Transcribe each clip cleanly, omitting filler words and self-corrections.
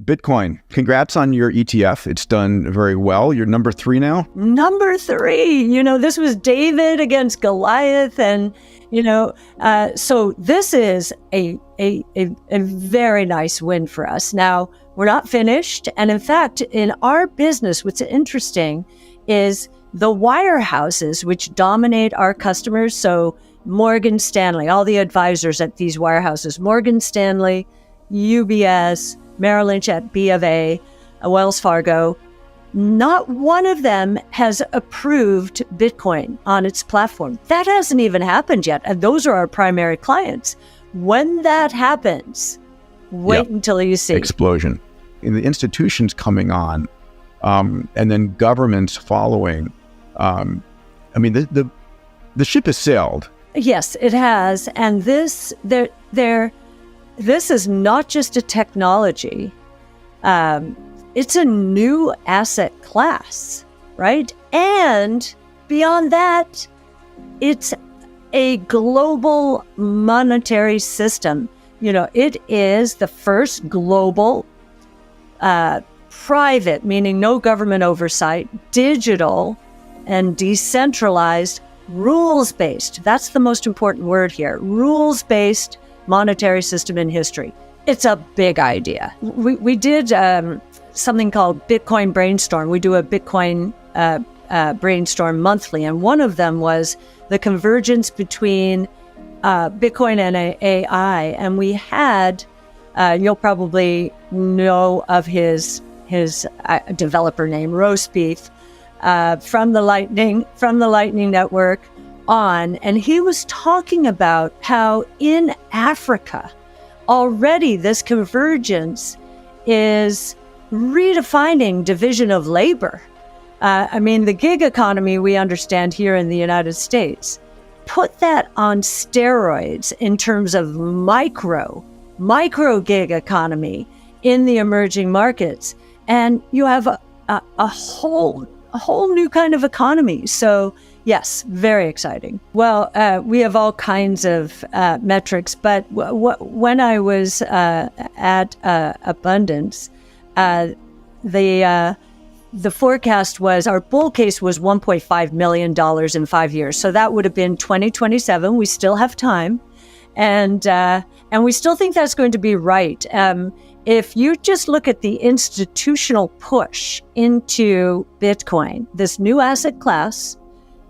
Bitcoin. Congrats on your ETF. It's done very well. You're number 3 now? Number 3. This was David against Goliath. And, so this is a very nice win for us. Now, we're not finished. And in fact, in our business, what's interesting is the wirehouses, which dominate our customers. So Morgan Stanley, all the advisors at these wirehouses, Morgan Stanley, UBS, Merrill Lynch at B of A, Wells Fargo, not one of them has approved Bitcoin on its platform. That hasn't even happened yet. And those are our primary clients. When that happens, wait until you see. Explosion. In the institutions coming on, and then governments following. The ship has sailed. Yes, it has. And this is not just a technology. It's a new asset class, right? And beyond that, it's a global monetary system. It is the first global, private, meaning no government oversight, digital and decentralized, rules-based. That's the most important word here. Rules-based monetary system in history. It's a big idea. We did something called Bitcoin Brainstorm. We do a Bitcoin brainstorm monthly, and one of them was the convergence between Bitcoin and AI. And we had, you'll probably know of his developer name, Roastbeef, from the Lightning Network on, and he was talking about how in Africa already this convergence is redefining division of labor. The gig economy we understand here in the United States. Put that on steroids in terms of micro gig economy in the emerging markets, and you have a whole new kind of economy. So yes, very exciting. Well, we have all kinds of metrics, but when I was at Abundance, the forecast was, our bull case was $1.5 million in 5 years. So that would have been 2027. We still have time. And we still think that's going to be right. If you just look at the institutional push into Bitcoin, this new asset class,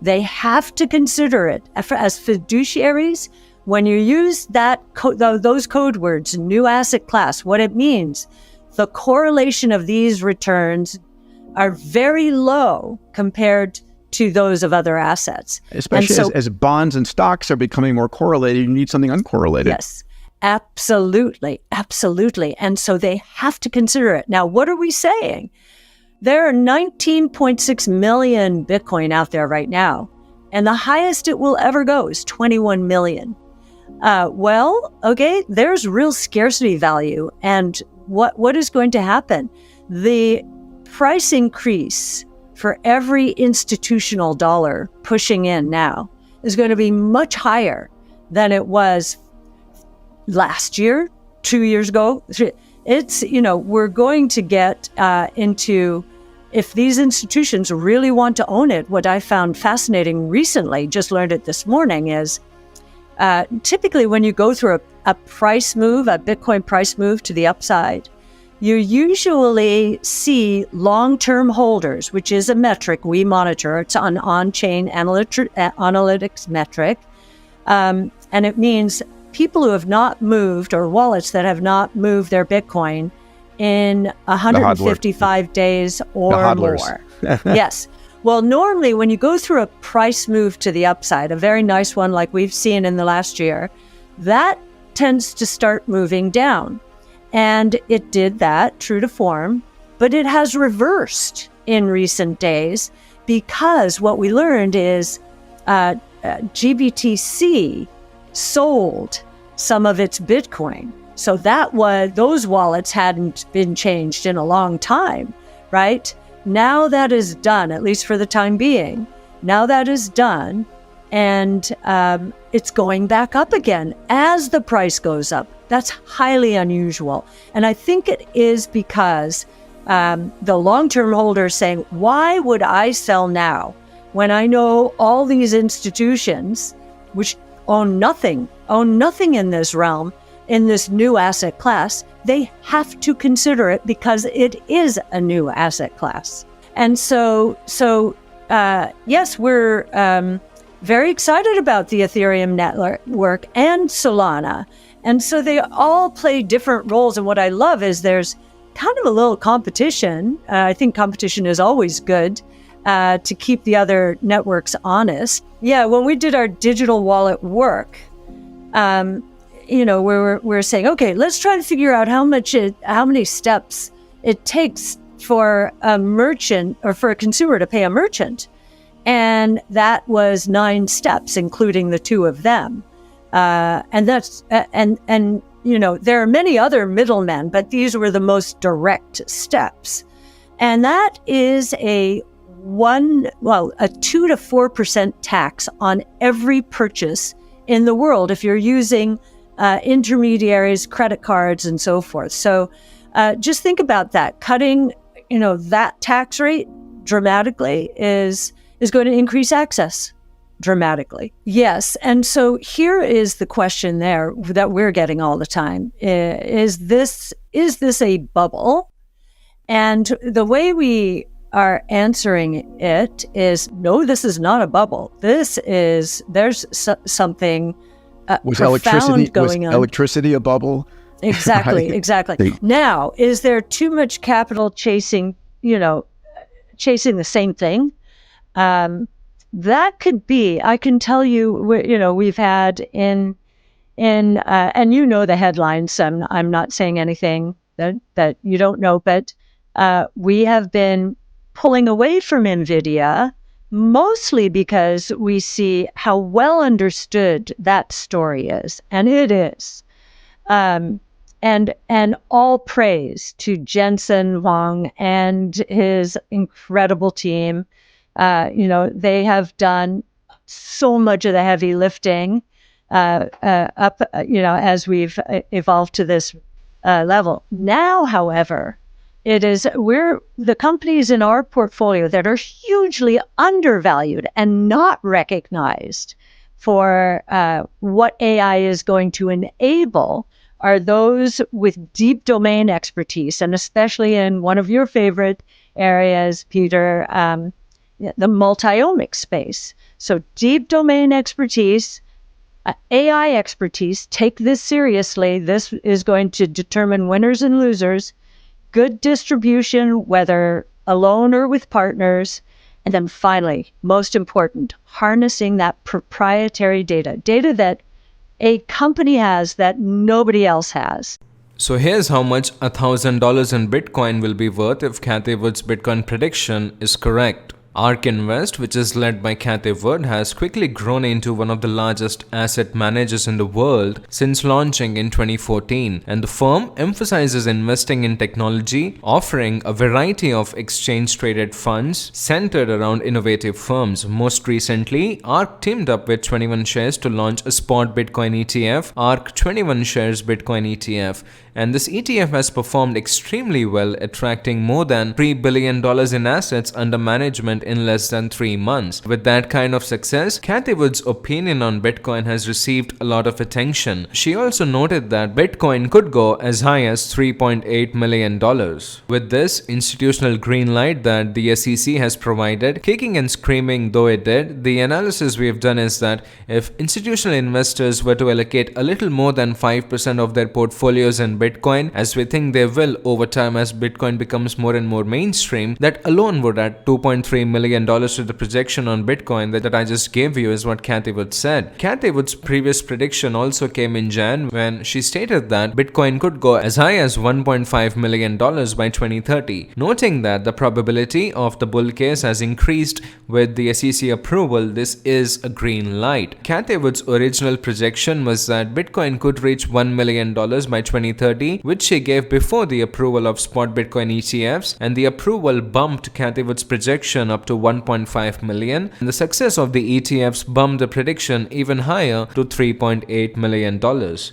they have to consider it as fiduciaries. When you use those code words, new asset class, what it means, the correlation of these returns are very low compared to those of other assets. Especially as bonds and stocks are becoming more correlated, you need something uncorrelated. Yes, absolutely. And so they have to consider it. Now, what are we saying? There are 19.6 million Bitcoin out there right now, and the highest it will ever go is 21 million. There's real scarcity value. And what is going to happen? The price increase for every institutional dollar pushing in now is going to be much higher than it was last year, 2 years ago. It's, we're going to get into, if these institutions really want to own it, what I found fascinating recently, just learned it this morning, is typically when you go through a price move, a Bitcoin price move to the upside, you usually see long-term holders, which is a metric we monitor. It's an on-chain analytics metric. And it means people who have not moved, or wallets that have not moved their Bitcoin in 155 days or more. Yes. Well, normally when you go through a price move to the upside, a very nice one like we've seen in the last year, that tends to start moving down. And it did that, true to form, but it has reversed in recent days because what we learned is GBTC sold some of its Bitcoin. So those wallets hadn't been changed in a long time, right? Now that is done, at least for the time being. Now that is done, and it's going back up again as the price goes up. That's highly unusual. And I think it is because the long-term holder is saying, why would I sell now when I know all these institutions, which own nothing in this realm, in this new asset class, they have to consider it because it is a new asset class. And so yes, we're very excited about the Ethereum network and Solana. And so they all play different roles. And what I love is there's kind of a little competition. I think competition is always good to keep the other networks honest. Yeah, when we did our digital wallet work, we're saying, okay, let's try to figure out how many steps it takes for a merchant or for a consumer to pay a merchant. And that was 9 steps, including the 2 of them. And there are many other middlemen, but these were the most direct steps. And that is a 2 to 4% tax on every purchase in the world if you're using intermediaries, credit cards, and so forth. So just think about that. Cutting, that tax rate dramatically is going to increase access dramatically. Yes. And so here is the question there that we're getting all the time. Is this a bubble? And the way we are answering it is, no, this is not a bubble. There's something profound going on. Was electricity a bubble? Exactly, exactly. Now, is there too much capital chasing the same thing? That could be. I can tell you, we've had and the headlines. I'm not saying anything that you don't know, but we have been pulling away from NVIDIA mostly because we see how well understood that story is, and it is. And all praise to Jensen Huang and his incredible team. They have done so much of the heavy lifting as we've evolved to this level. Now, however, the companies in our portfolio that are hugely undervalued and not recognized for what AI is going to enable are those with deep domain expertise, and especially in one of your favorite areas, Peter, the multi-omics space. So deep domain expertise, AI expertise, take this seriously. This is going to determine winners and losers, good distribution, whether alone or with partners. And then finally, most important, harnessing that proprietary data that a company has that nobody else has. So here's how much $1,000 in Bitcoin will be worth if Cathie Wood's Bitcoin prediction is correct. ARK Invest, which is led by Cathie Wood, has quickly grown into one of the largest asset managers in the world since launching in 2014, and the firm emphasizes investing in technology, offering a variety of exchange-traded funds centered around innovative firms. Most recently, ARK teamed up with 21 Shares to launch a spot Bitcoin ETF, ARK 21 Shares Bitcoin ETF. And this ETF has performed extremely well, attracting more than $3 billion in assets under management in less than 3 months. With that kind of success, Cathie Wood's opinion on Bitcoin has received a lot of attention. She also noted that Bitcoin could go as high as $3.8 million. With this institutional green light that the SEC has provided, kicking and screaming though it did, the analysis we have done is that if institutional investors were to allocate a little more than 5% of their portfolios in Bitcoin, as we think they will over time as Bitcoin becomes more and more mainstream, that alone would add $2.3 million to the projection on Bitcoin that I just gave you, is what Cathie Wood said. Cathie Wood's previous prediction also came in Jan when she stated that Bitcoin could go as high as $1.5 million by 2030, noting that the probability of the bull case has increased with the SEC approval. This is a green light. Cathie Wood's original projection was that Bitcoin could reach $1 million by 2030 2030, which she gave before the approval of spot Bitcoin ETFs, and the approval bumped Cathie Wood's projection up to 1.5 million, and the success of the ETFs bumped the prediction even higher to $3.8 million.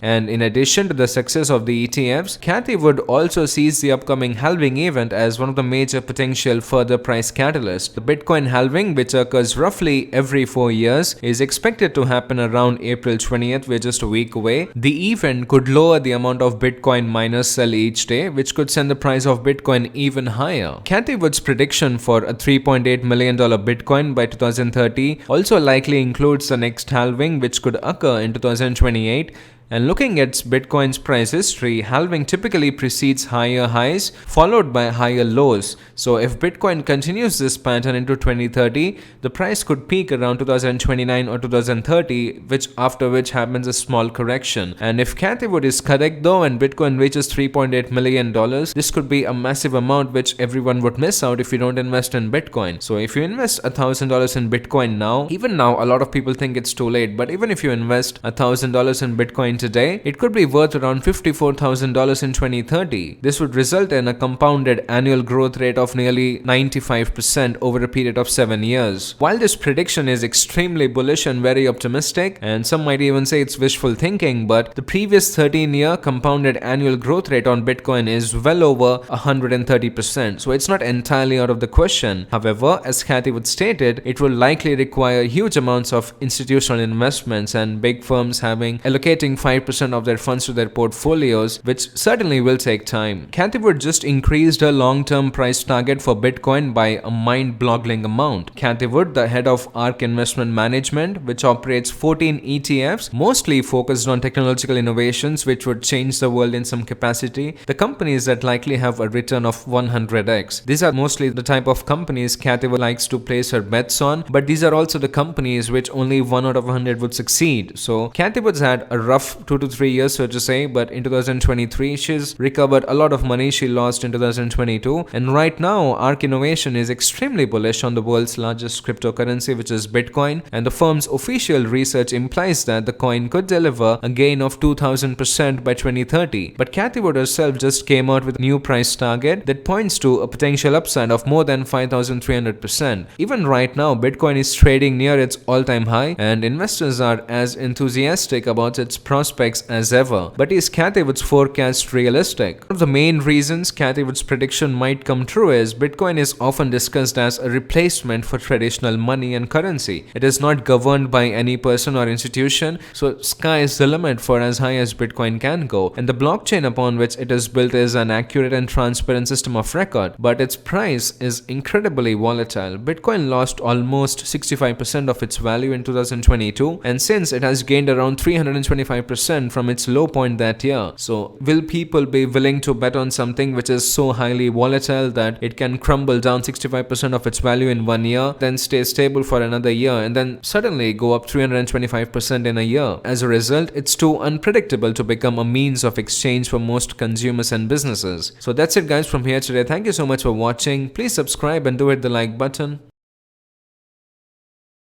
And in addition to the success of the ETFs, Cathie Wood also sees the upcoming halving event as one of the major potential further price catalysts. The Bitcoin halving, which occurs roughly every 4 years, is expected to happen around April 20th, we're just a week away. The event could lower the amount of Bitcoin miners sell each day, which could send the price of Bitcoin even higher. Cathie Wood's prediction for a $3.8 million Bitcoin by 2030 also likely includes the next halving, which could occur in 2028. And looking at Bitcoin's price history, halving typically precedes higher highs followed by higher lows. So if Bitcoin continues this pattern into 2030, the price could peak around 2029 or 2030, after which happens a small correction. And if Cathie Wood is correct though, and Bitcoin reaches $3.8 million, this could be a massive amount which everyone would miss out if you don't invest in Bitcoin. So if you invest $1,000 in Bitcoin now, even now a lot of people think it's too late, but even if you invest $1,000 in Bitcoin today, it could be worth around $54,000 in 2030. This would result in a compounded annual growth rate of nearly 95% over a period of 7 years. While this prediction is extremely bullish and very optimistic, and some might even say it's wishful thinking, but the previous 13-year compounded annual growth rate on Bitcoin is well over 130%, so it's not entirely out of the question. However, as Cathie Wood stated, it will likely require huge amounts of institutional investments and big firms allocating 5% of their funds to their portfolios, which certainly will take time. Cathie Wood just increased her long-term price target for Bitcoin by a mind-boggling amount. Cathie Wood, the head of ARK Investment Management, which operates 14 ETFs, mostly focused on technological innovations which would change the world in some capacity, the companies that likely have a return of 100x. These are mostly the type of companies Cathie Wood likes to place her bets on, but these are also the companies which only 1 out of 100 would succeed. So Cathie Wood's had a rough 2 to 3 years, so to say, but in 2023 she's recovered a lot of money she lost in 2022, and right now ARK Innovation is extremely bullish on the world's largest cryptocurrency, which is Bitcoin, and the firm's official research implies that the coin could deliver a gain of 2000% by 2030. But Cathie Wood herself just came out with a new price target that points to a potential upside of more than 5300%. Even right now, Bitcoin is trading near its all-time high, and investors are as enthusiastic about its prospects as ever. But is Cathie Wood's forecast realistic? One of the main reasons Cathie Wood's prediction might come true is Bitcoin is often discussed as a replacement for traditional money and currency. It is not governed by any person or institution, so sky is the limit for as high as Bitcoin can go. And the blockchain upon which it is built is an accurate and transparent system of record, but its price is incredibly volatile. Bitcoin lost almost 65% of its value in 2022, and since it has gained around 325% from its low point that year. So will people be willing to bet on something which is so highly volatile that it can crumble down 65% of its value in 1 year, then stay stable for another year, and then suddenly go up 325% in a year? As a result, it's too unpredictable to become a means of exchange for most consumers and businesses. So that's it guys from here today. Thank you so much for watching. Please subscribe and do hit the like button.